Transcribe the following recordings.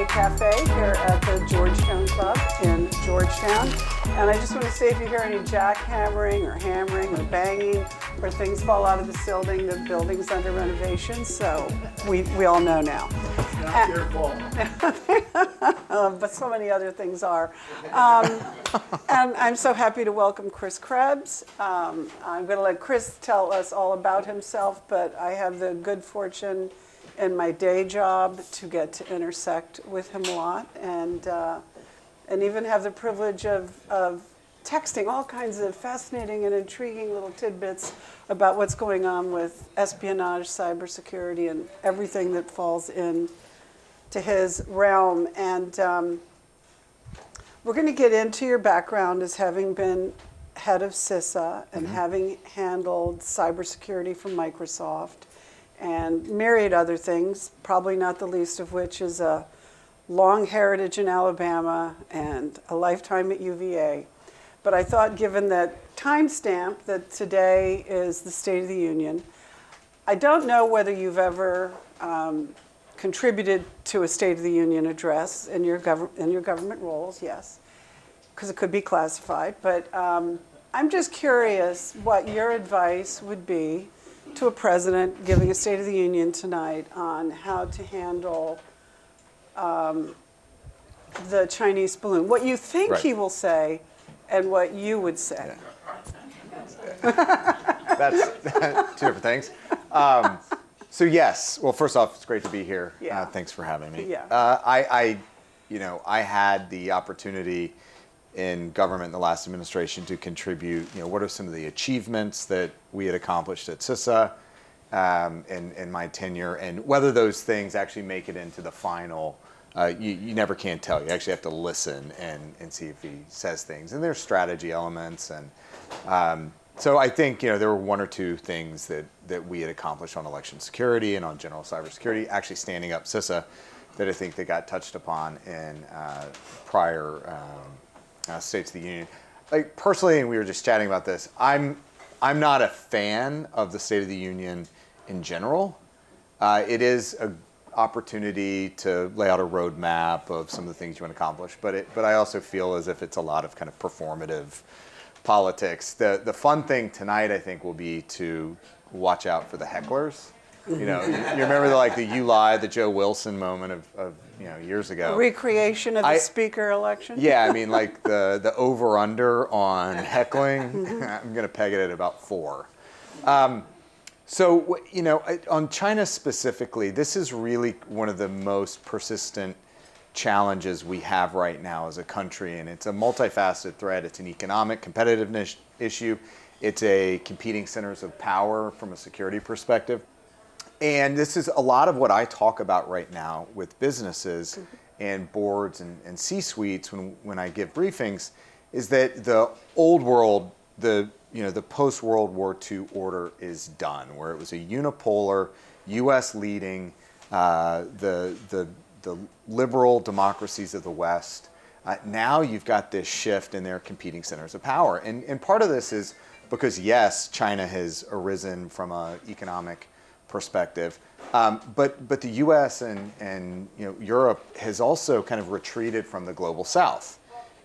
Cafe here at the Georgetown Club in Georgetown. And I just want to say, if you hear any jackhammering or hammering or banging or things fall out of the ceiling, the building's under renovation, so we all know now. Not your fault. But so many other things are. And I'm so happy to welcome Chris Krebs. I'm going to let Chris tell us all about himself, but I have the good fortune in my day job to get to intersect with him a lot, and even have the privilege of texting all kinds of fascinating and intriguing little tidbits about what's going on with espionage, cybersecurity, and everything that falls in to his realm. And we're going to get into your background as having been head of CISA and having handled cybersecurity for Microsoft and myriad other things, probably not the least of which is a long heritage in Alabama and a lifetime at UVA. But I thought, given that timestamp that today is the State of the Union, I don't know whether you've ever contributed to a State of the Union address in your government roles, yes, because it could be classified. But I'm just curious what your advice would be to a president giving a State of the Union tonight on how to handle the Chinese balloon. What you think he will say and what you would say. Yeah. That's two different things. So yes, well, first off, it's great to be here. Yeah. Thanks for having me. Yeah. I had the opportunity in government in the last administration to contribute, what are some of the achievements that we had accomplished at CISA in my tenure, and whether those things actually make it into the final, you never can tell. You actually have to listen and see if he says things. And there's strategy elements. And so I think, there were one or two things that we had accomplished on election security and on general cybersecurity, actually standing up CISA, that I think that got touched upon in prior States of the Union. Like personally, and we were just chatting about this, I'm not a fan of the State of the Union in general. It is an opportunity to lay out a roadmap of some of the things you want to accomplish, but I also feel as if it's a lot of kind of performative politics. The fun thing tonight, I think, will be to watch out for the hecklers. You remember the "You Lie," the Joe Wilson moment of years ago. Recreation of the speaker election? Yeah, I mean, like the over-under on heckling, I'm going to peg it at about 4. So, on China specifically, this is really one of the most persistent challenges we have right now as a country, and it's a multifaceted threat. It's an economic competitiveness issue. It's a competing centers of power from a security perspective. And this is a lot of what I talk about right now with businesses and boards and C-suites when I give briefings, is that the old world, the post-World War II order is done, where it was a unipolar, U.S. leading the liberal democracies of the West. Now you've got this shift in their competing centers of power. And part of this is because, yes, China has arisen from an economic perspective, but the U.S. and Europe has also kind of retreated from the global South.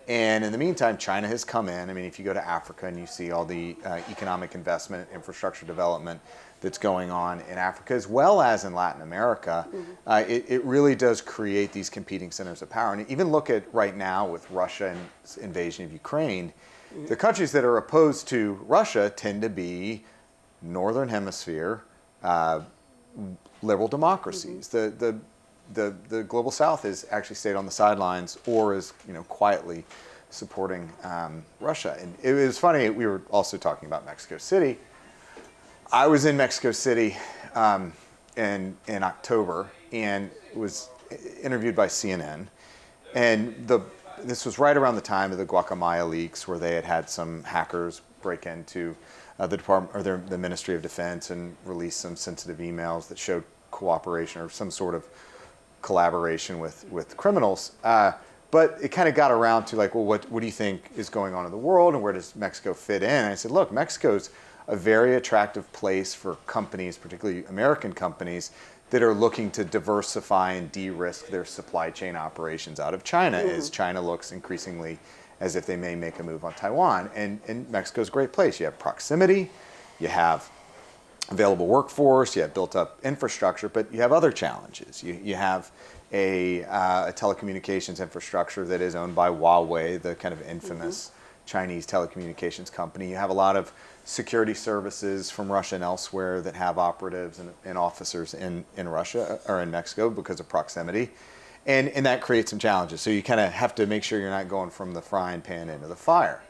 And in the meantime, China has come in. I mean, if you go to Africa and you see all the economic investment, infrastructure development that's going on in Africa, as well as in Latin America, it really does create these competing centers of power. And even look at right now with Russia's invasion of Ukraine, the countries that are opposed to Russia tend to be Northern Hemisphere liberal democracies. The global South has actually stayed on the sidelines or is quietly supporting Russia. And it was funny, we were also talking about Mexico City. I was in Mexico City in October and was interviewed by CNN. And this was right around the time of the Guacamaya leaks, where they had some hackers break into the department or the Ministry of Defense and release some sensitive emails that showed cooperation or some sort of collaboration with criminals. But it kind of got around to like, well, what do you think is going on in the world and where does Mexico fit in? And I said, look, Mexico's a very attractive place for companies, particularly American companies, that are looking to diversify and de-risk their supply chain operations out of China as China looks increasingly as if they may make a move on Taiwan. And Mexico's a great place. You have proximity, you have available workforce, you have built up infrastructure, but you have other challenges. You have a telecommunications infrastructure that is owned by Huawei, the kind of infamous Chinese telecommunications company. You have a lot of security services from Russia and elsewhere that have operatives and officers in Russia or in Mexico because of proximity. And that creates some challenges. So you kind of have to make sure you're not going from the frying pan into the fire.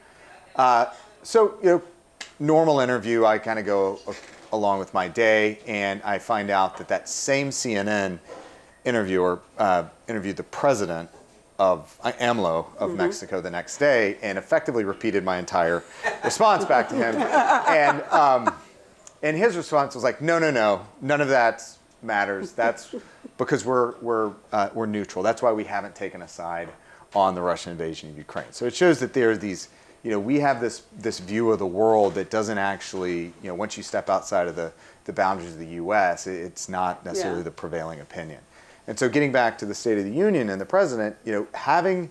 Normal interview, I kind of go along with my day, and I find out that same CNN interviewer interviewed the president of AMLO of Mexico the next day and effectively repeated my entire response back to him. And his response was like, no, none of that matters. That's because we're neutral. That's why we haven't taken a side on the Russian invasion of Ukraine. So it shows that there are these, we have this view of the world that doesn't actually, once you step outside of the boundaries of the U.S., it's not necessarily the prevailing opinion. And so getting back to the State of the Union and the president, having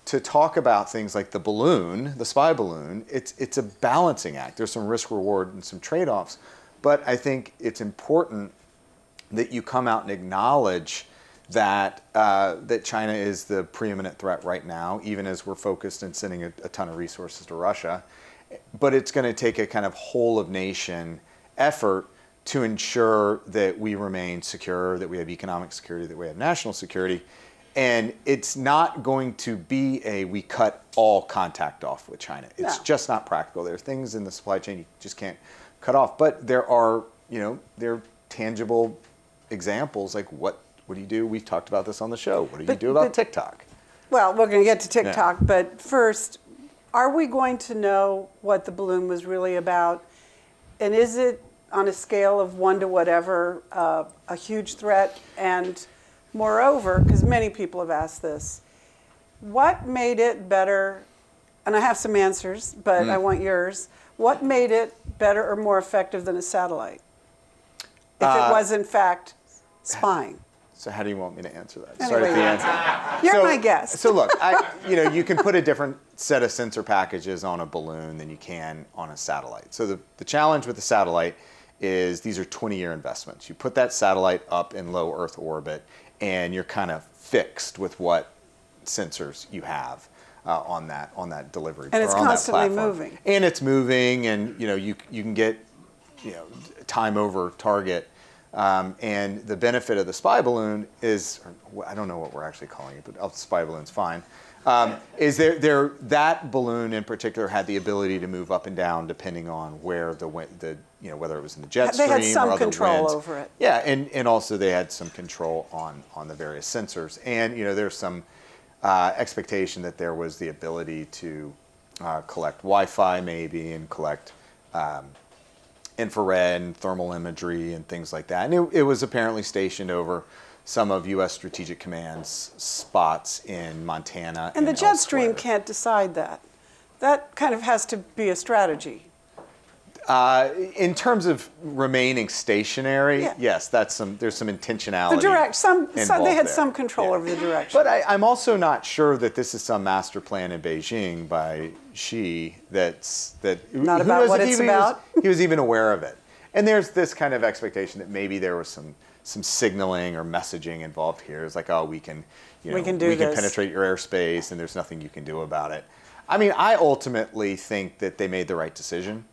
to talk about things like the balloon, the spy balloon, it's a balancing act. There's some risk reward and some trade-offs. But I think it's important that you come out and acknowledge that China is the preeminent threat right now, even as we're focused and sending a ton of resources to Russia. But it's going to take a kind of whole of nation effort to ensure that we remain secure, that we have economic security, that we have national security. And it's not going to be we cut all contact off with China. It's just not practical. There are things in the supply chain you just can't cut off. But there are tangible examples like what do you do? We've talked about this on the show. What do you do about TikTok? Well, we're going to get to TikTok, but first, are we going to know what the balloon was really about? And is it on a scale of 1 to whatever, a huge threat? And moreover, because many people have asked this, what made it better? And I have some answers, but I want yours. What made it better or more effective than a satellite? If it was, in fact, spying. So how do you want me to answer that? Anyway, Start at the answer. You're my guest. So look, you can put a different set of sensor packages on a balloon than you can on a satellite. So the challenge with the satellite is these are 20-year investments. You put that satellite up in low Earth orbit, and you're kind of fixed with what sensors you have on that delivery. And it's or on constantly that platform. moving. And it's moving, and you can get time over target. And the benefit of the spy balloon is, I don't know what we're actually calling it, but the spy balloon's fine. Is that balloon in particular had the ability to move up and down depending on where whether it was in the jet stream or other winds. They had some control over it. Yeah, and also they had some control on the various sensors. And there's some expectation that there was the ability to collect Wi-Fi maybe and collect infrared and thermal imagery and things like that. And it was apparently stationed over some of U.S. Strategic Command's spots in Montana and the jet elsewhere. stream can't decide that. That kind of has to be a strategy. In terms of remaining stationary, yes, there's some intentionality. They had some control over the direction. But I'm also not sure that this is some master plan in Beijing by Xi not about what it's about. He was even aware of it. And there's this kind of expectation that maybe there was some signaling or messaging involved here. It's like, we can penetrate your airspace, and there's nothing you can do about it. I mean, I ultimately think that they made the right decision.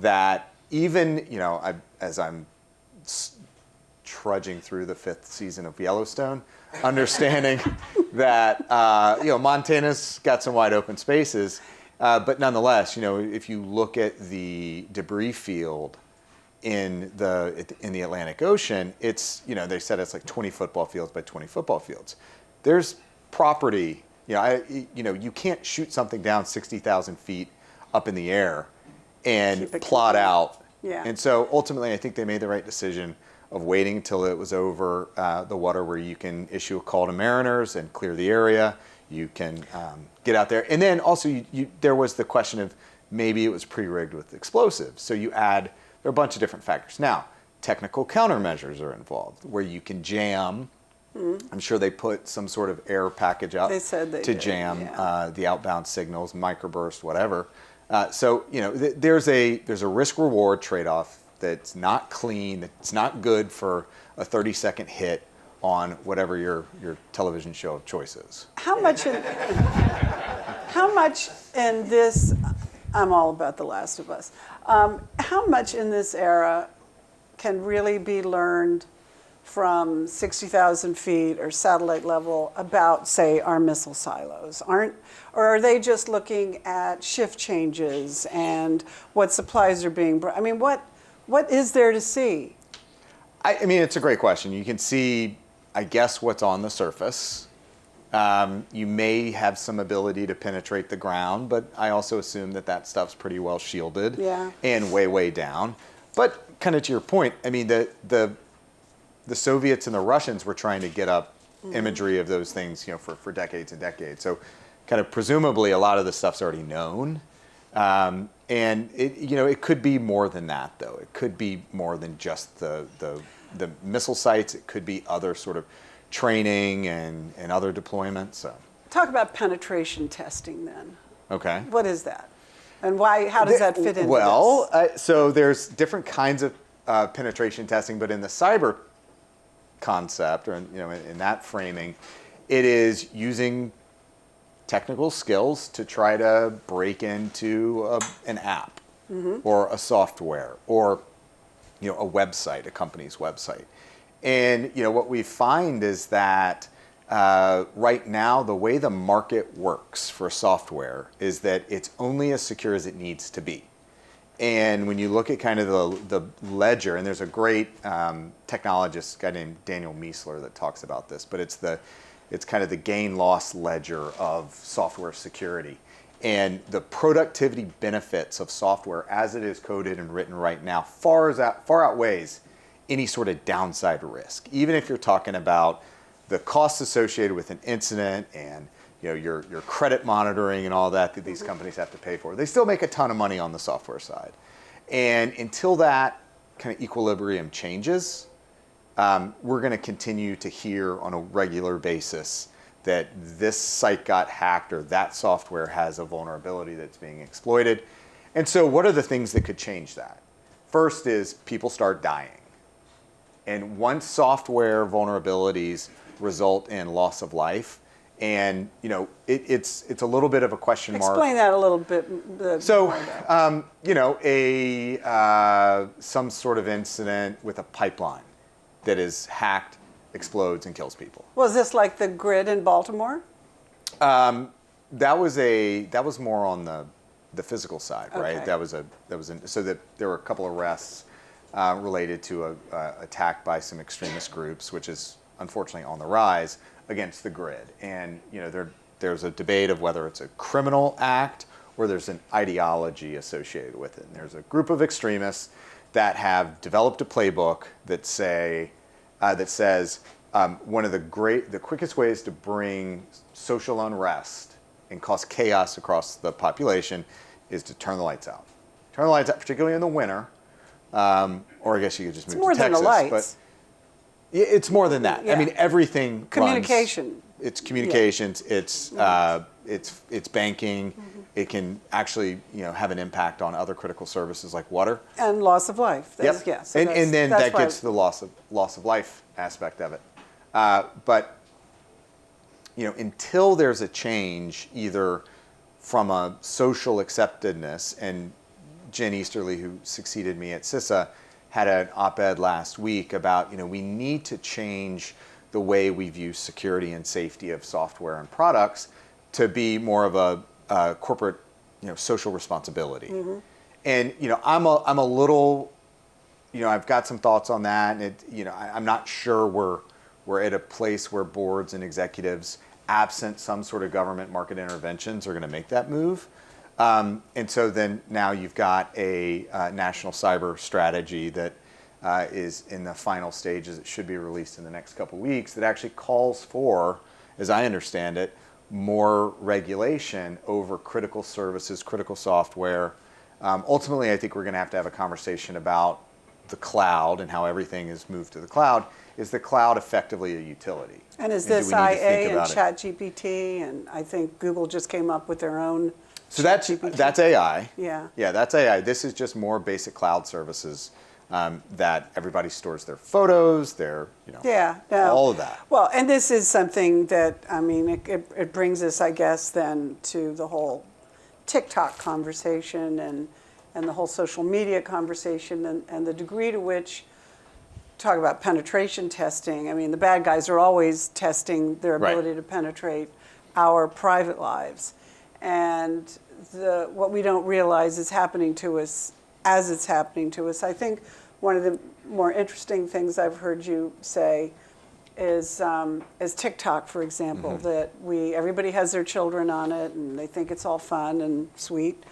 That even, as I'm trudging through the 5th season of Yellowstone, understanding that, Montana's got some wide open spaces, but nonetheless, if you look at the debris field in the Atlantic Ocean, it's, they said it's like 20 football fields by 20 football fields. There's property, you can't shoot something down 60,000 feet up in the air and plot out. Yeah. And so ultimately, I think they made the right decision of waiting until it was over the water where you can issue a call to mariners and clear the area. You can get out there. And then also there was the question of maybe it was pre-rigged with explosives. So there are a bunch of different factors. Now, technical countermeasures are involved, where you can jam. I'm sure they put some sort of air package out They said they to did, jam yeah. the outbound signals, microburst, whatever. So there's a risk-reward trade-off that's not clean. It's not good for a 30-second hit on whatever your television show of choice is. How much in this, I'm all about The Last of Us. How much in this era can really be learned from 60,000 feet or satellite level about, say, our missile silos? Or are they just looking at shift changes and what supplies are being brought? I mean, what is there to see? I mean, it's a great question. You can see, I guess, what's on the surface. You may have some ability to penetrate the ground, but I also assume that stuff's pretty well shielded and way down. But kind of to your point, I mean, the Soviets and the Russians were trying to get up imagery of those things, for decades and decades. So kind of presumably a lot of the stuff's already known. And it could be more than that, though. It could be more than just the missile sites. It could be other sort of training and other deployments. So. Talk about penetration testing then. Okay. What is that? And why? How does that fit into Well, this? So there's different kinds of penetration testing, but in the cyber concept, or in that framing, it is using technical skills to try to break into an app or a software or a website, a company's website. And what we find is that right now the way the market works for software is that it's only as secure as it needs to be. And when you look at kind of the ledger, and there's a great technologist, guy named Daniel Miessler, that talks about this, but it's kind of the gain-loss ledger of software security. And the productivity benefits of software as it is coded and written right now far outweighs any sort of downside risk. Even if you're talking about the costs associated with an incident and your credit monitoring and all that these companies have to pay for, they still make a ton of money on the software side. And until that kind of equilibrium changes, we're going to continue to hear on a regular basis that this site got hacked or that software has a vulnerability that's being exploited. And so what are the things that could change that? First is people start dying. And once software vulnerabilities result in loss of life, and it's a little bit of a question mark. Explain that a little bit. So, some sort of incident with a pipeline that is hacked, explodes, and kills people. Was this like the grid in Baltimore? That was more on the physical side, right? Okay. There were a couple of arrests related to a attack by some extremist groups, which is unfortunately on the rise, against the grid. And there's a debate of whether it's a criminal act or there's an ideology associated with it. And there's a group of extremists that have developed a playbook that says one of the quickest ways to bring social unrest and cause chaos across the population is to turn the lights out. Turn the lights out, particularly in the winter, or I guess you could just move to Texas. It's more than the lights. But it's more than that. Yeah. I mean, everything. Communication. It's communications. Yeah. It's banking. Mm-hmm. It can actually have an impact on other critical services like water And loss of life. Yep. Yes. And then that gets to the loss of life aspect of it. But until there's a change, either from a social acceptedness, and Jen Easterly, who succeeded me at CISA, had an op-ed last week about we need to change the way we view security and safety of software and products to be more of a corporate social responsibility. Mm-hmm. And I'm a little I've got some thoughts on that, and I'm not sure we're at a place where boards and executives, absent some sort of government market interventions, are going to make that move. And so then now you've got a national cyber strategy that is in the final stages. It should be released in the next couple of weeks, that actually calls for, as I understand it, more regulation over critical services, critical software. Ultimately, I think we're going to have a conversation about the cloud and how everything is moved to the cloud, is the cloud effectively a utility? And is do we this need to think IA and about it? ChatGPT, and I think Google just came up with their own. So that's AI. Yeah. Yeah, that's AI. This is just more basic cloud services that everybody stores their photos, their, Yeah, no. all of that. Well, and this is something that, I mean, it brings us, I guess, then to the whole TikTok conversation and the whole social media conversation and the degree to which, talk about penetration testing. I mean, the bad guys are always testing their ability Right. to penetrate our private lives. And what we don't realize is happening to us as it's happening to us. I think one of the more interesting things I've heard you say is TikTok, for example, that everybody has their children on it and they think it's all fun and sweet,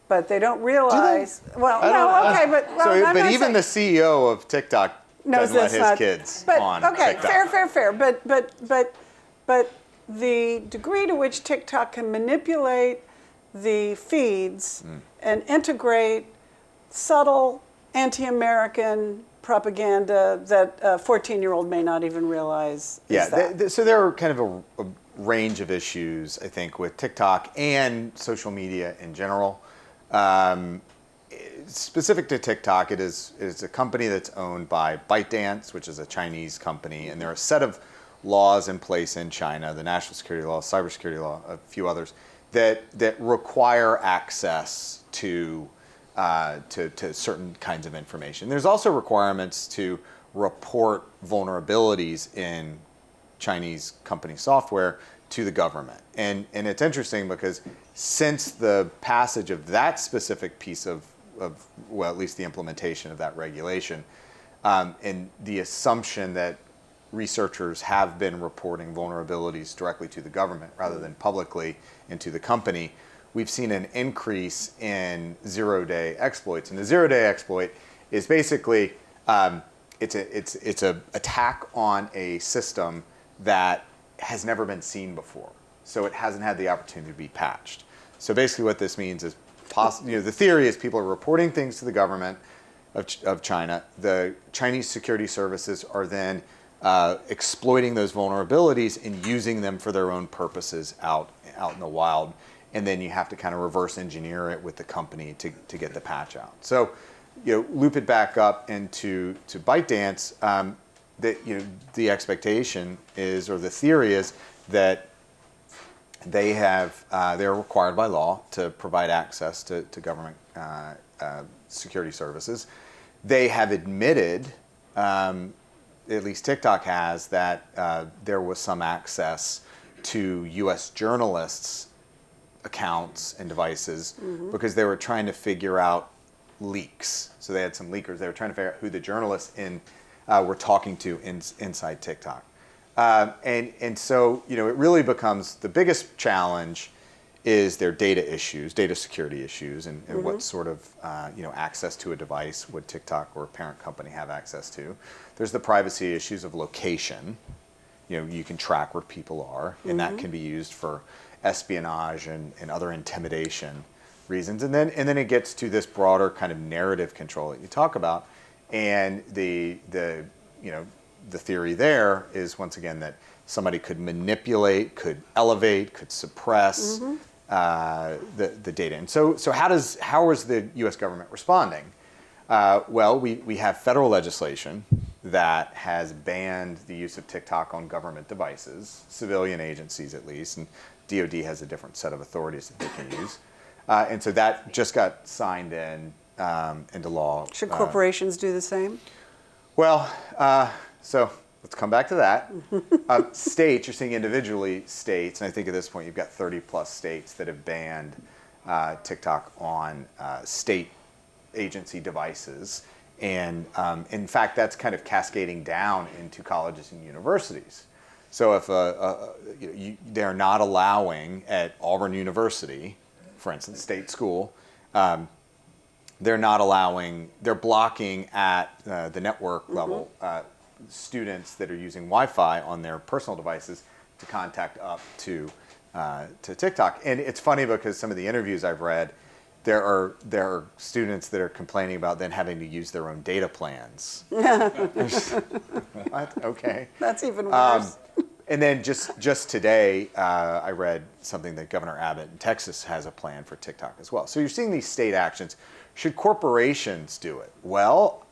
but they don't realize. Well, no, okay, but But even the CEO of TikTok doesn't let his kids on okay, TikTok. fair. But the degree to which TikTok can manipulate the feeds and integrate subtle anti-American propaganda that a 14-year-old may not even realize is that. So there are kind of a range of issues, I think, with TikTok and social media in general. Specific to TikTok, it is a company that's owned by ByteDance, which is a Chinese company, and there are a set of laws in place in China, the national security law, cybersecurity law, a few others, that require access to certain kinds of information. There's also requirements to report vulnerabilities in Chinese company software to the government. And it's interesting because since the passage of that specific piece of well, at least the implementation of that regulation, and the assumption that researchers have been reporting vulnerabilities directly to the government rather than publicly into the company, we've seen an increase in zero-day exploits. And the zero-day exploit is basically it's a attack on a system that has never been seen before, so it hasn't had the opportunity to be patched. So basically, what this means is, the theory is people are reporting things to the government of China. The Chinese security services are then exploiting those vulnerabilities and using them for their own purposes out in the wild. And then you have to kind of reverse engineer it with the company to get the patch out. So, loop it back up into ByteDance. The expectation is, or the theory is, that they're required by law to provide access to government security services. They have admitted, at least TikTok has, that there was some access to U.S. journalists' accounts and devices because they were trying to figure out leaks. So they had some leakers. They were trying to figure out who the journalists were talking to inside TikTok. And so, it really becomes the biggest challenge is their data issues, data security issues, and what sort of access to a device would TikTok or a parent company have access to. There's the privacy issues of location. You can track where people are, and that can be used for espionage and other intimidation reasons. And then it gets to this broader kind of narrative control that you talk about, and the theory there is, once again, that somebody could manipulate, could elevate, could suppress the data. And so how is the U.S. government responding? Well, we have federal legislation that has banned the use of TikTok on government devices, civilian agencies at least, and DoD has a different set of authorities that they can use. And so that just got signed into law. Should corporations do the same? Well, so let's come back to that. States, you're seeing individually states, and I think at this point you've got 30 plus states that have banned TikTok on state agency devices. And in fact, that's kind of cascading down into colleges and universities. So if they're not allowing at Auburn University, for instance, state school, they're blocking at the network level students that are using Wi-Fi on their personal devices to contact up to TikTok. And it's funny because some of the interviews I've read, there are students that are complaining about then having to use their own data plans. What? Okay. That's even worse. And then just today, I read something that Governor Abbott in Texas has a plan for TikTok as well. So you're seeing these state actions. Should corporations do it? Well,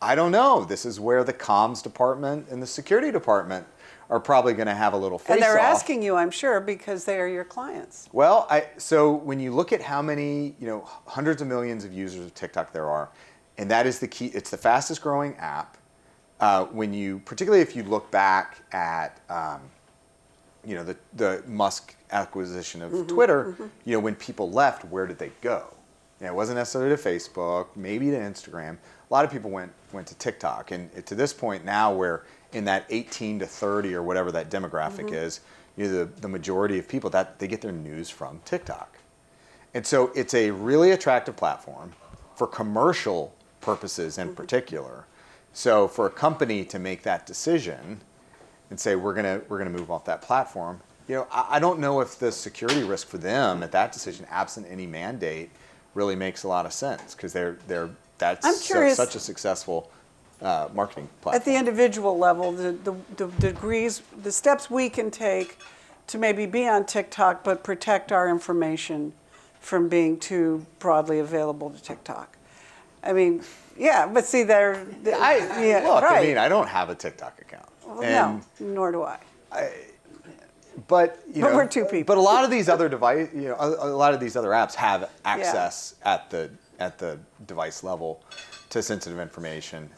I don't know. This is where the comms department and the security department are probably going to have a little face-off. And they're asking you, I'm sure, because they are your clients. Well, so when you look at how many, hundreds of millions of users of TikTok there are, and that is the key. It's the fastest growing app. Particularly if you look back at, the Musk acquisition of Twitter, when people left, where did they go? It wasn't necessarily to Facebook, maybe to Instagram. A lot of people went to TikTok, and to this point now, where in that 18 to 30 or whatever that demographic is, the majority of people that they get their news from TikTok, and so it's a really attractive platform for commercial purposes in particular. So for a company to make that decision and say we're gonna move off that platform, I don't know if the security risk for them at that decision, absent any mandate, really makes a lot of sense because that's such a successful marketing platform. At the individual level, the degrees, the steps we can take to maybe be on TikTok but protect our information from being too broadly available to TikTok. I mean, yeah, but see, Look, right. I mean, I don't have a TikTok account. Well, no, nor do I. But we're two people. But a lot of these other a lot of these other apps have access at the device level to sensitive information,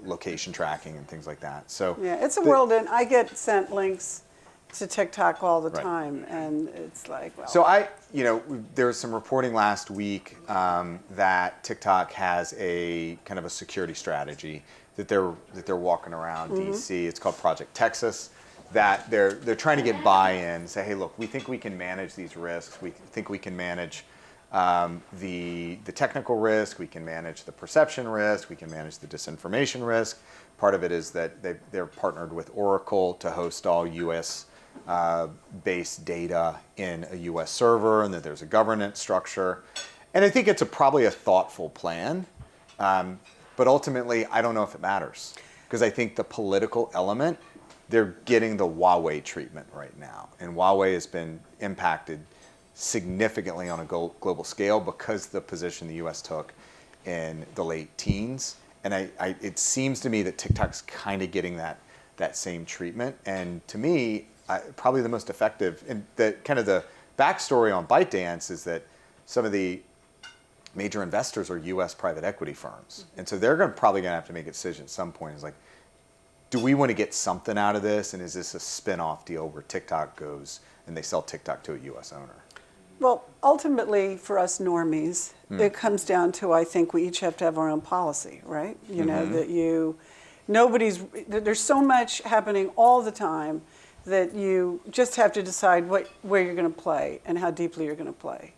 location tracking and things like that. So yeah, it's a world, and I get sent links to TikTok all the Right. time, and it's like, well. So there was some reporting last week that TikTok has a kind of a security strategy that they're walking around DC. It's called Project Texas. That they're trying to get buy-in. Say, hey, look, we think we can manage these risks. We think we can manage the technical risk. We can manage the perception risk. We can manage the disinformation risk. Part of it is that they're partnered with Oracle to host all U.S. Based data in a U.S. server, and that there's a governance structure. And I think it's probably a thoughtful plan, but ultimately, I don't know if it matters because I think the political element, they're getting the Huawei treatment right now, and Huawei has been impacted significantly on a global scale because the position the U.S. took in the late teens. And it seems to me that TikTok's kind of getting that same treatment. And to me, probably the most effective, and the kind of the backstory on ByteDance is that some of the major investors are U.S. private equity firms, and so they're probably going to have to make a decision at some point. It's like, do we want to get something out of this, and is this a spin-off deal where TikTok goes and they sell TikTok to a U.S. owner? Well, ultimately, for us normies, it comes down to, I think we each have to have our own policy, right? There's so much happening all the time that you just have to decide where you're going to play and how deeply you're going to play.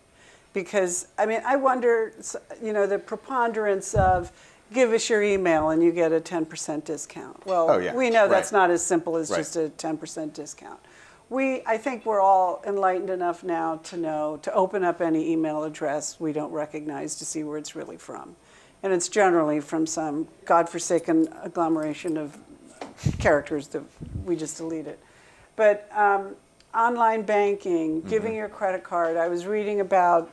Because, I mean, I wonder, the preponderance of give us your email and you get a 10% discount. Well, we know that's not as simple as just a 10% discount. I think we're all enlightened enough now to know to open up any email address we don't recognize to see where it's really from. And it's generally from some godforsaken agglomeration of characters that we just deleted. But online banking, giving your credit card. I was reading about,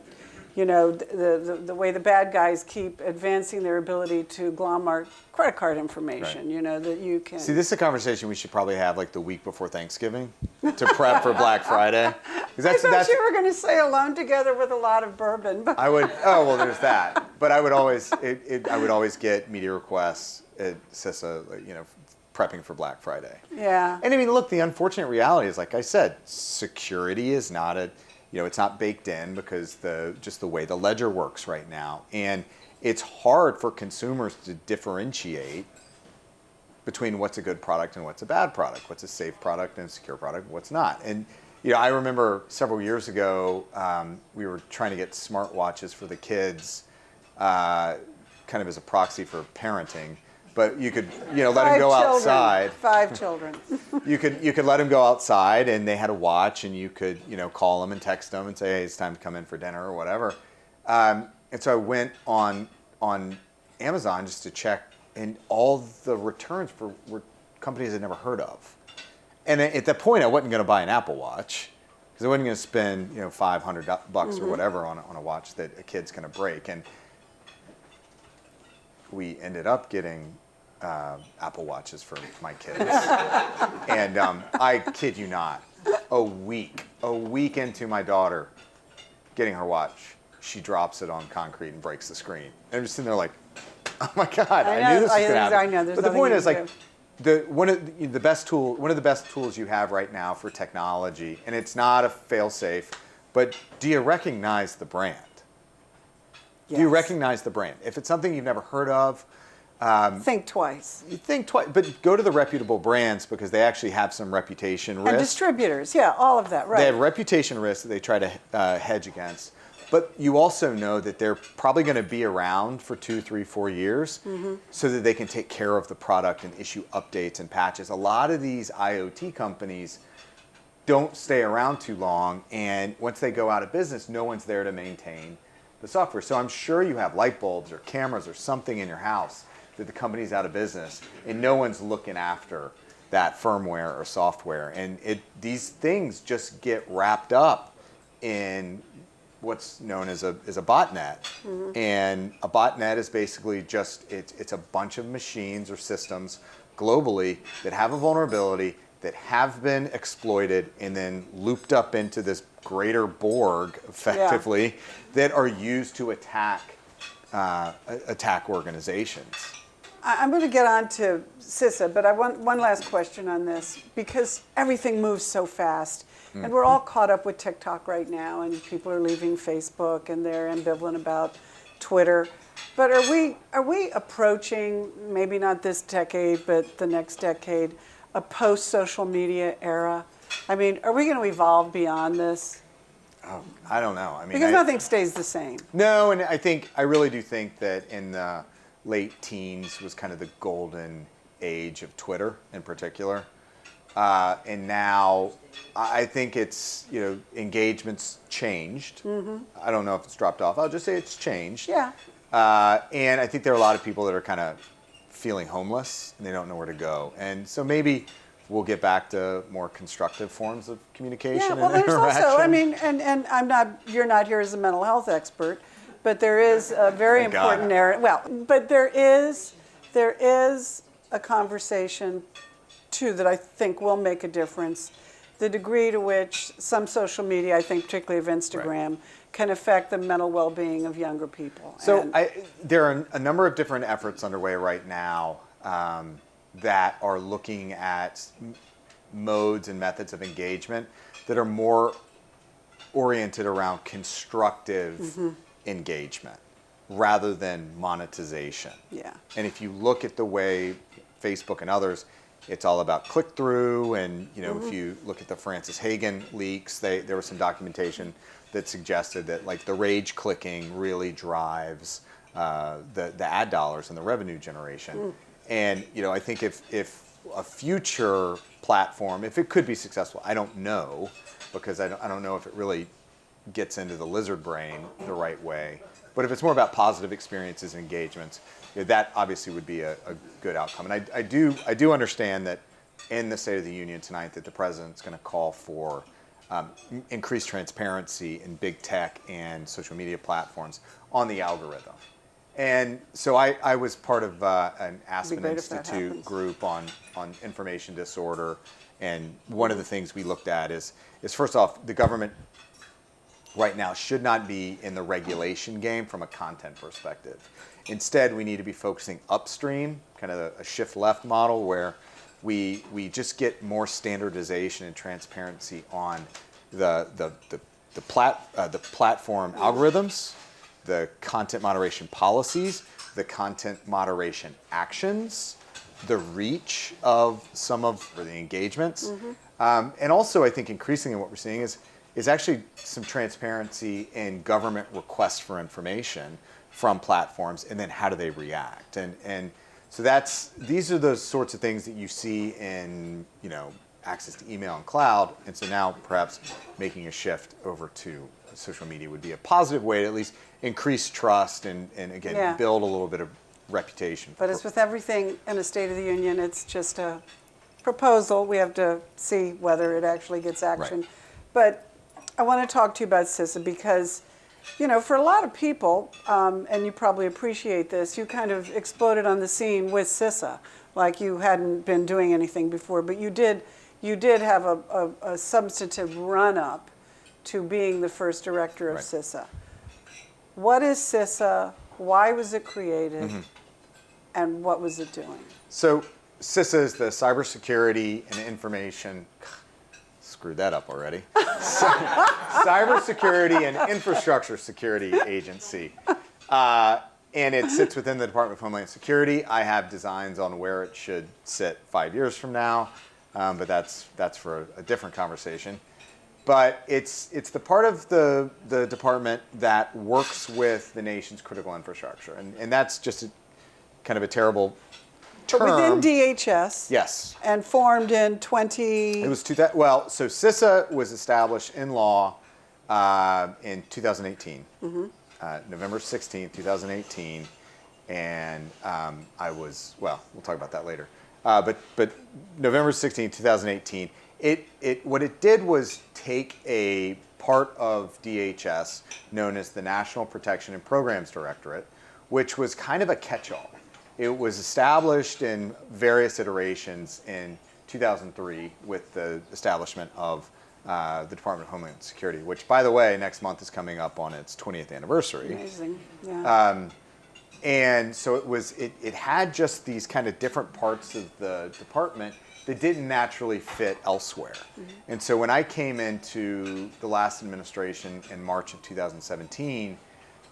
the way the bad guys keep advancing their ability to glom our credit card information, that you can. See, this is a conversation we should probably have like the week before Thanksgiving to prep for Black Friday. I thought you were going to say alone together with a lot of bourbon. But I would, well, there's that. But I would always, I would always get media requests at CISA, prepping for Black Friday. Yeah. And I mean, look, the unfortunate reality is, like I said, security is not it's not baked in because just the way the ledger works right now. And it's hard for consumers to differentiate between what's a good product and what's a bad product, what's a safe product and a secure product, and what's not. And I remember several years ago, we were trying to get smartwatches for the kids, kind of as a proxy for parenting. But you could, let them go outside. 5 children. You could let them go outside, and they had a watch, and you could, call them and text them and say, hey, it's time to come in for dinner or whatever. And so I went on Amazon just to check, and all the returns were companies I'd never heard of. And at that point, I wasn't going to buy an Apple Watch because I wasn't going to spend $500 or whatever on a watch that a kid's going to break. And we ended up getting Apple Watches for my kids. And I kid you not, a week into my daughter getting her watch, she drops it on concrete and breaks the screen. And I'm just sitting there like, oh my God, I knew this was going to happen. I know, but the point is, like, one of the best tools you have right now for technology, and it's not a fail-safe, but do you recognize the brand? Yes. Do you recognize the brand? If it's something you've never heard of, think twice. you think twice, but go to the reputable brands because they actually have some reputation risk. And distributors, yeah, all of that, right. They have reputation risks that they try to hedge against. But you also know that they're probably going to be around for 2, 3, 4 years so that they can take care of the product and issue updates and patches. A lot of these IoT companies don't stay around too long, and once they go out of business, no one's there to maintain the software. So I'm sure you have light bulbs or cameras or something in your house that the company's out of business, and no one's looking after that firmware or software. And these things just get wrapped up in what's known as a botnet. And a botnet is basically just, it's a bunch of machines or systems globally that have a vulnerability, that have been exploited and then looped up into this greater Borg, effectively, that are used to attack organizations. I'm going to get on to CISA, but I want one last question on this, because everything moves so fast. And we're all caught up with TikTok right now, and people are leaving Facebook, and they're ambivalent about Twitter. But are we approaching, maybe not this decade, but the next decade, a post-social media era? I mean, are we going to evolve beyond this? Oh, I don't know. I mean, Because nothing stays the same. No, and I really do think that in the late teens was kind of the golden age of Twitter in particular. And now I think it's, engagement's changed. I don't know if it's dropped off. I'll just say it's changed. Yeah. And I think there are a lot of people that are kind of feeling homeless and they don't know where to go. And so maybe we'll get back to more constructive forms of communication Yeah, well, and there's interaction. also, I mean, and you're not here as a mental health expert, but there is a very Thank God. important area. Well, but there is a conversation too that I think will make a difference. The degree to which some social media, I think particularly of Instagram, can affect the mental well-being of younger people. So there are a number of different efforts underway right now that are looking at modes and methods of engagement that are more oriented around constructive engagement rather than monetization. Yeah. And if you look at the way Facebook and others, it's all about click-through, and if you look at the Frances Hagen leaks, there was some documentation that suggested that like the rage clicking really drives the ad dollars and the revenue generation. And I think if a future platform, if it could be successful, I don't know, because I don't know if it really gets into the lizard brain the right way. But if it's more about positive experiences and engagements, that obviously would be a good outcome. And I do understand that in the State of the Union tonight that the president's going to call for increased transparency in big tech and social media platforms on the algorithm. And so I was part of an Aspen Institute group on information disorder. And one of the things we looked at is first off, the government right now should not be in the regulation game from a content perspective. Instead, we need to be focusing upstream, kind of a shift left model where we just get more standardization and transparency on the platform algorithms, the content moderation policies, the content moderation actions, the reach of some of the engagements. And also, I think increasingly what we're seeing is actually some transparency in government requests for information from platforms, and then how do they react? And so these are the sorts of things that you see in access to email and cloud, and so now perhaps making a shift over to social media would be a positive way to at least increase trust and again, Yeah. build a little bit of reputation. But as with everything in a State of the Union, it's just a proposal. We have to see whether it actually gets action. Right. But I want to talk to you about CISA because, you know, for a lot of people, and you probably appreciate this, you kind of exploded on the scene with CISA, like you hadn't been doing anything before, but you did have a substantive run-up to being the first director of Right. CISA. What is CISA? Why was it created? And what was it doing? So CISA is the Cybersecurity and Information, screwed that up already. Cybersecurity and Infrastructure Security Agency. And it sits within the Department of Homeland Security. I have designs on where it should sit 5 years from now, but that's for a different conversation. But it's the part of the department that works with the nation's critical infrastructure. And that's just kind of a terrible term. But within DHS. Yes. And formed in 20. It was so CISA was established in law in 2018, November 16th, 2018, and we'll talk about that later. But November 16th, 2018, what it did was take a part of DHS known as the National Protection and Programs Directorate, which was kind of a catch-all. It was established in various iterations in 2003 with the establishment of the Department of Homeland Security, which, by the way, next month is coming up on its 20th anniversary. Amazing, yeah. And so it had just these kind of different parts of the department that didn't naturally fit elsewhere. And so when I came into the last administration in March of 2017,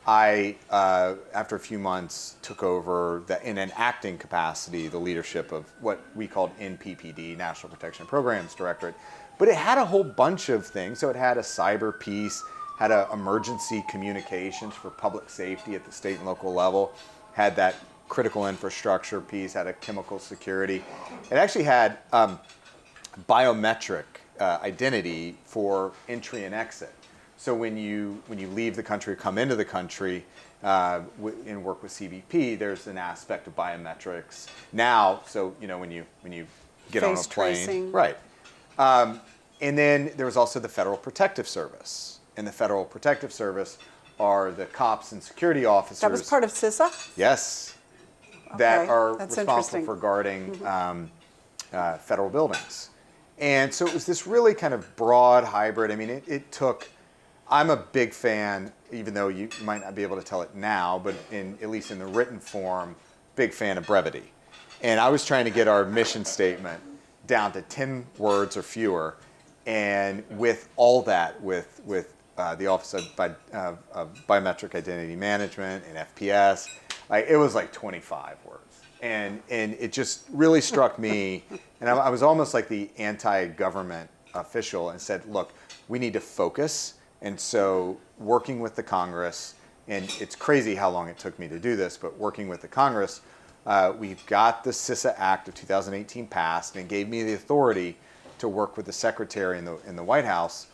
I, after a few months, took over in an acting capacity the leadership of what we called NPPD, National Protection Programs Directorate. But it had a whole bunch of things. So it had a cyber piece, had a emergency communications for public safety at the state and local level, had that critical infrastructure piece, had a chemical security. It actually had biometric identity for entry and exit. So when you leave the country or come into the country and work with CBP, there's an aspect of biometrics now. So when you get on a Face plane, tracing. right? And then there was also the Federal Protective Service, and the Federal Protective Service are the cops and security officers. That was part of CISA? Yes, that Okay, are that's responsible interesting. for guarding federal buildings. And so it was this really kind of broad hybrid. I mean, it took. I'm a big fan, even though you might not be able to tell it now, but at least in the written form, big fan of brevity. And I was trying to get our mission statement down to 10 words or fewer, and with all that, with the Office of Biometric Identity Management and FPS, it was like 25 words. And it just really struck me, and I was almost like the anti-government official and said, look, we need to focus. And so working with the Congress, and it's crazy how long it took me to do this, but working with the Congress, we've got the CISA Act of 2018 passed, and it gave me the authority to work with the secretary in the White House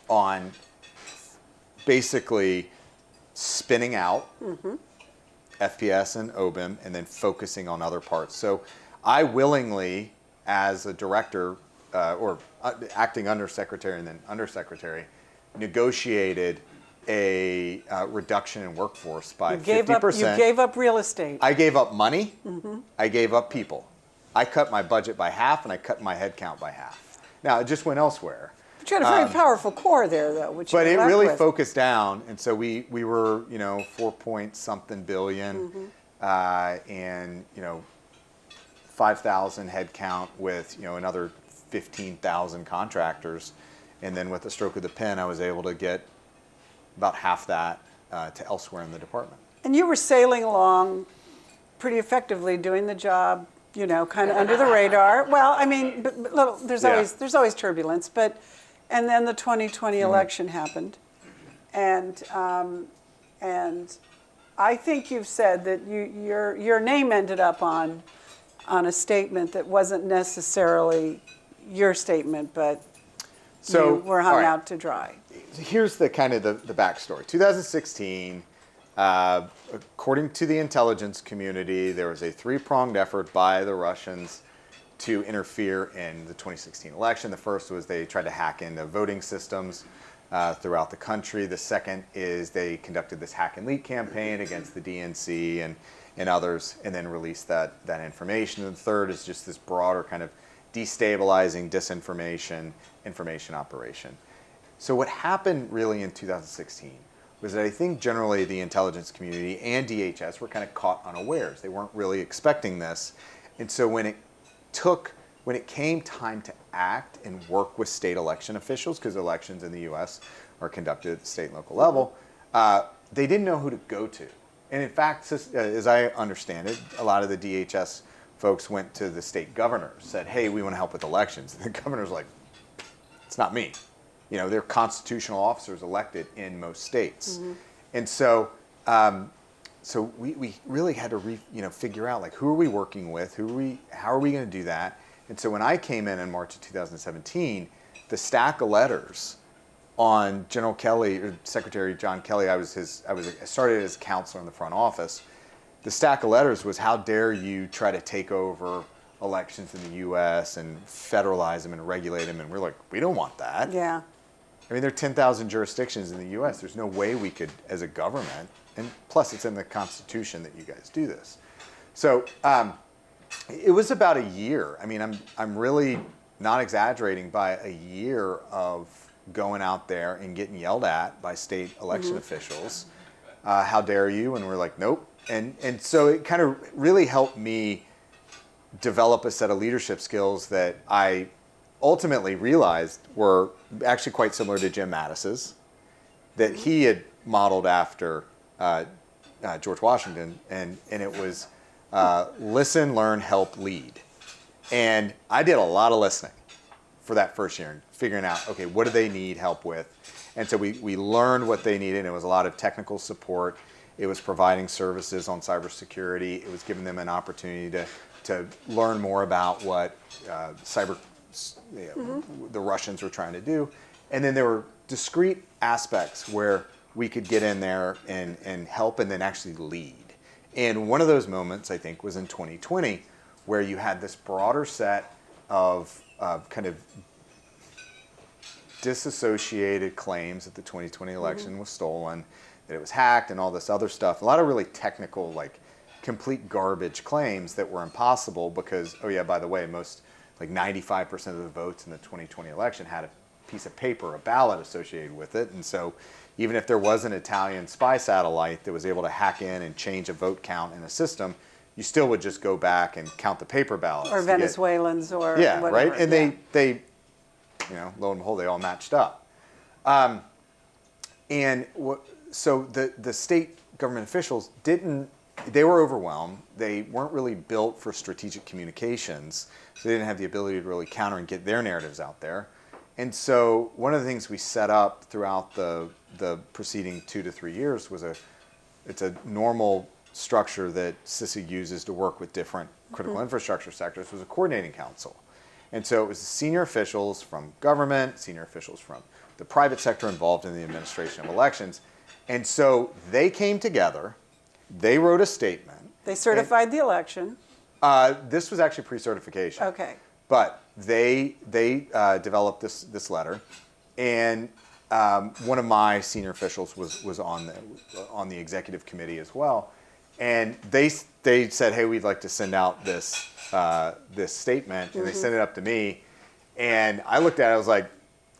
on basically spinning out FPS and OBIM and then focusing on other parts. So I willingly, as a director or acting undersecretary and then undersecretary, negotiated a reduction in workforce by 50%. You gave up real estate. I gave up money. I gave up people. I cut my budget by half, and I cut my head count by half. Now, it just went elsewhere. But you had a very powerful core there, though, which But you it left really with. focused down, and so we were 4-point-something billion, and 5,000 head count with another 15,000 contractors, and then with the stroke of the pen, I was able to get about half that to elsewhere in the department. And you were sailing along pretty effectively, doing the job, kind of under the radar. Well, I mean, but there's always turbulence, and then the 2020 election happened, and I think you've said that your name ended up on a statement that wasn't necessarily your statement, but you were hung all right. out to dry. here's the kind of the backstory. 2016, according to the intelligence community, there was a three-pronged effort by the Russians to interfere in the 2016 election. The first was they tried to hack into voting systems throughout the country. The second is they conducted this hack and leak campaign against the DNC and others, and then released that information. And the third is just this broader kind of destabilizing disinformation information operation. So what happened really in 2016 was that I think generally the intelligence community and DHS were kind of caught unawares. They weren't really expecting this. And so when it came time to act and work with state election officials, because elections in the US are conducted at the state and local level, they didn't know who to go to. And in fact, as I understand it, a lot of the DHS folks went to the state governors, said, hey, we want to help with elections. And the governor's like, it's not me. You know, they're constitutional officers elected in most states. Mm-hmm. And so we really had to figure out, like, who are we working with? How are we going to do that? And so when I came in March of 2017, the stack of letters on General Kelly, or Secretary John Kelly, I started as a counselor in the front office. The stack of letters was, how dare you try to take over elections in the U.S. and federalize them and regulate them? And we're like, we don't want that. Yeah. I mean, there are 10,000 jurisdictions in the U.S. There's no way we could, as a government, and plus it's in the Constitution that you guys do this. So it was about a year. I mean, I'm really not exaggerating, by a year of going out there and getting yelled at by state election officials. How dare you? And we're like, nope. And so it kind of really helped me develop a set of leadership skills that I ultimately realized were actually quite similar to Jim Mattis's, that he had modeled after George Washington, and it was listen, learn, help, lead. And I did a lot of listening for that first year, figuring out, okay, what do they need help with? And so we learned what they needed. It was a lot of technical support. It was providing services on cybersecurity. It was giving them an opportunity to learn more about what the Russians were trying to do. And then there were discrete aspects where we could get in there and help and then actually lead. And one of those moments, I think, was in 2020, where you had this broader set of kind of disassociated claims that the 2020 election was stolen, that it was hacked, and all this other stuff. A lot of really technical, like, complete garbage claims that were impossible because, oh yeah, by the way, most, like 95% of the votes in the 2020 election had a piece of paper, a ballot associated with it. And so even if there was an Italian spy satellite that was able to hack in and change a vote count in a system, you still would just go back and count the paper ballots. Or Venezuelans or yeah, whatever. Right? And they, lo and behold, they all matched up. So the state government officials they were overwhelmed. They weren't really built for strategic communications, so they didn't have the ability to really counter and get their narratives out there. And so one of the things we set up throughout the preceding 2 to 3 years was it's a normal structure that CISA uses to work with different critical infrastructure sectors, was a coordinating council. And so it was the senior officials from government, senior officials from the private sector involved in the administration of elections. And so they came together, they wrote a statement. They certified the election. This was actually pre-certification. Okay. But they developed this letter, and one of my senior officials was on the executive committee as well, and they said, hey, we'd like to send out this statement, and they sent it up to me, and I looked at it, I was like,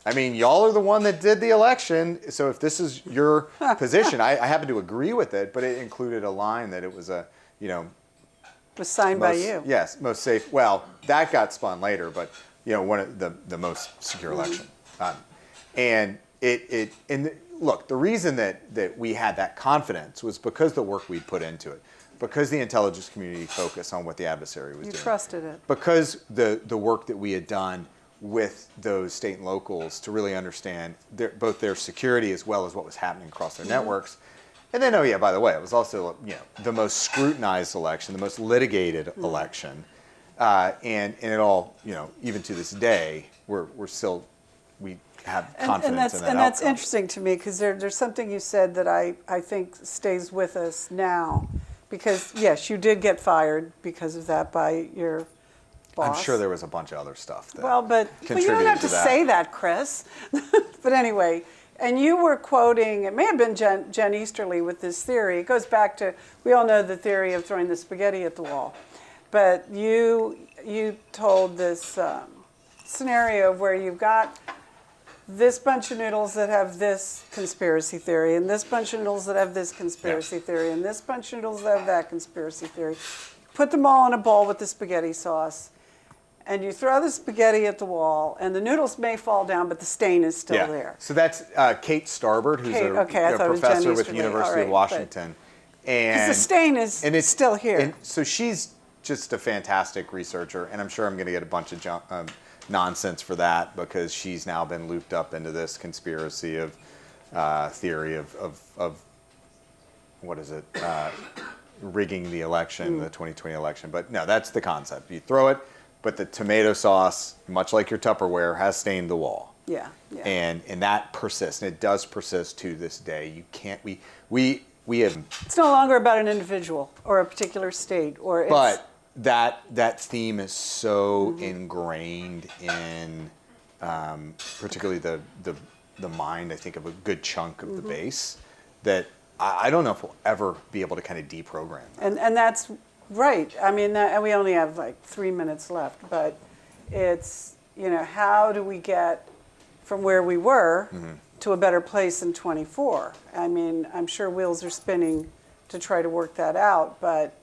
I mean, y'all are the one that did the election, so if this is your position, I happen to agree with it, but it included a line that it was was signed by you. Yes, most safe. Well, that got spun later, but one of the most secure election. And look, the reason that we had that confidence was because the work we put into it, because the intelligence community focused on what the adversary was doing. You trusted it. Because the work that we had done with those state and locals to really understand both their security as well as what was happening across their networks. And then, oh yeah, by the way, it was also the most scrutinized election, the most litigated election, and it all even to this day, we have confidence in that and that's outcome. interesting to me because there's something you said that I think stays with us now. Because, yes, you did get fired because of that by your boss. I'm sure there was a bunch of other stuff that but you don't have to say that, Chris. But anyway, and you were quoting, it may have been Jen Easterly with this theory. It goes back to, we all know the theory of throwing the spaghetti at the wall. But you told this scenario where you've got this bunch of noodles that have this conspiracy theory, and this bunch of noodles that have this conspiracy theory, and this bunch of noodles that have that conspiracy theory. Put them all in a bowl with the spaghetti sauce, and you throw the spaghetti at the wall, and the noodles may fall down, but the stain is still there. So that's Kate Starbird, who's a professor with the University of Washington. And the stain is still here. And so she's just a fantastic researcher, and I'm sure I'm going to get a bunch of nonsense for that because she's now been looped up into this conspiracy of theory of what is it, rigging the election, the 2020 election. But no, that's the concept. You throw it, but the tomato sauce, much like your Tupperware, has stained the wall. Yeah. And that persists, and it does persist to this day. You can't, we have... It's no longer about an individual or a particular state, or But that theme is so ingrained in particularly the mind, I think, of a good chunk of the base that I don't know if we'll ever be able to kind of deprogram that. And that's right. I mean, and we only have like 3 minutes left, but it's, how do we get from where we were to a better place in 24? I mean, I'm sure wheels are spinning to try to work that out, but...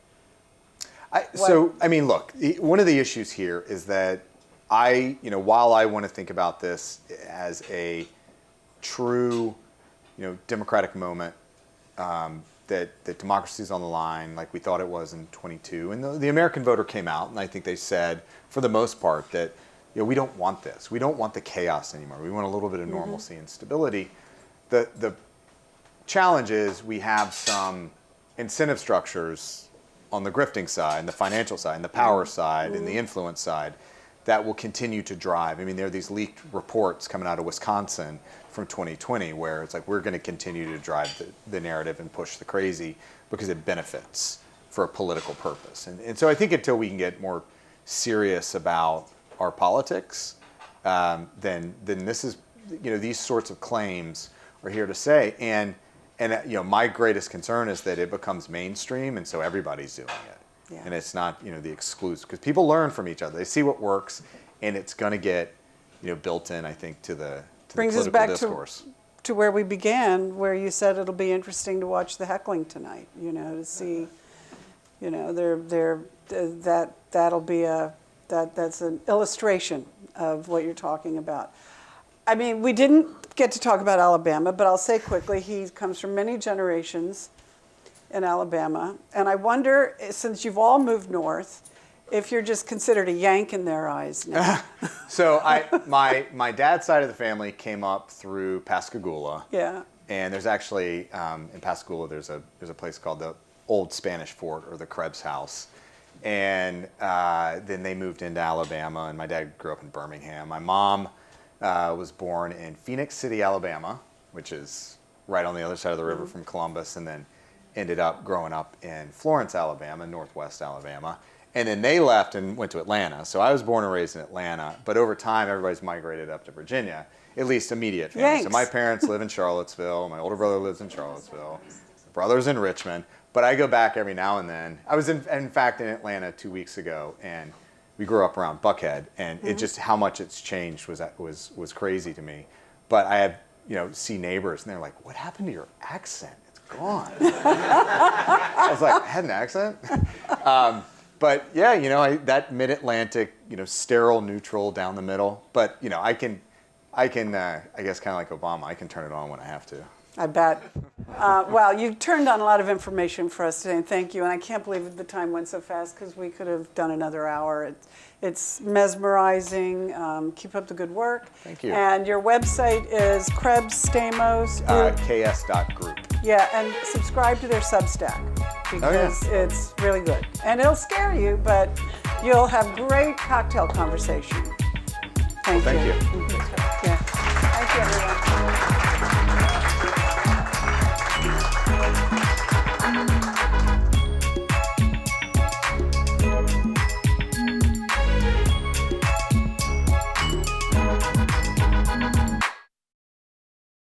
look, one of the issues here is that while I want to think about this as a true, democratic moment, that democracy is on the line, like we thought it was in 22, and the American voter came out, and I think they said, for the most part, that we don't want this. We don't want the chaos anymore. We want a little bit of normalcy and stability. The challenge is we have some incentive structures on the grifting side, and the financial side, and the power side, and the influence side, that will continue to drive. I mean, there are these leaked reports coming out of Wisconsin from 2020 where it's like we're going to continue to drive the narrative and push the crazy because it benefits for a political purpose. And so I think until we can get more serious about our politics, then this is, these sorts of claims are here to stay. And my greatest concern is that it becomes mainstream, and so everybody's doing it. Yeah. And it's not, the exclusive, because people learn from each other. They see what works, and it's going to get, built in, I think, to the political discourse. To where we began, where you said it'll be interesting to watch the heckling tonight. To see, that'll be that's an illustration of what you're talking about. I mean, we didn't get to talk about Alabama, but I'll say quickly, he comes from many generations in Alabama. And I wonder, since you've all moved north, if you're just considered a Yank in their eyes now. So my dad's side of the family came up through Pascagoula. Yeah. And there's actually, in Pascagoula, there's a place called the Old Spanish Fort, or the Krebs House. And then they moved into Alabama, and my dad grew up in Birmingham. My mom was born in Phoenix City, Alabama, which is right on the other side of the river from Columbus, and then ended up growing up in Florence, Alabama, northwest Alabama. And then they left and went to Atlanta. So I was born and raised in Atlanta, but over time, everybody's migrated up to Virginia, at least immediate family. Yanks. So my parents live in Charlottesville. My older brother lives in Charlottesville. My brother's in Richmond. But I go back every now and then. I was, in fact, in Atlanta 2 weeks ago, and we grew up around Buckhead, and it just, how much it's changed was crazy to me. But I have, see neighbors, and they're like, "What happened to your accent? It's gone." I was like, "I had an accent?" But yeah, that mid-Atlantic, sterile, neutral, down the middle. But I can, I guess, kind of like Obama, I can turn it on when I have to. I bet. Well, you turned on a lot of information for us today, and thank you. And I can't believe the time went so fast because we could have done another hour. It's mesmerizing. Keep up the good work. Thank you. And your website is Krebs Stamos. KS.group. Yeah, and subscribe to their Substack because it's really good. And it'll scare you, but you'll have great cocktail conversation. Thank Thank you. you. Yeah. Thank you, everyone.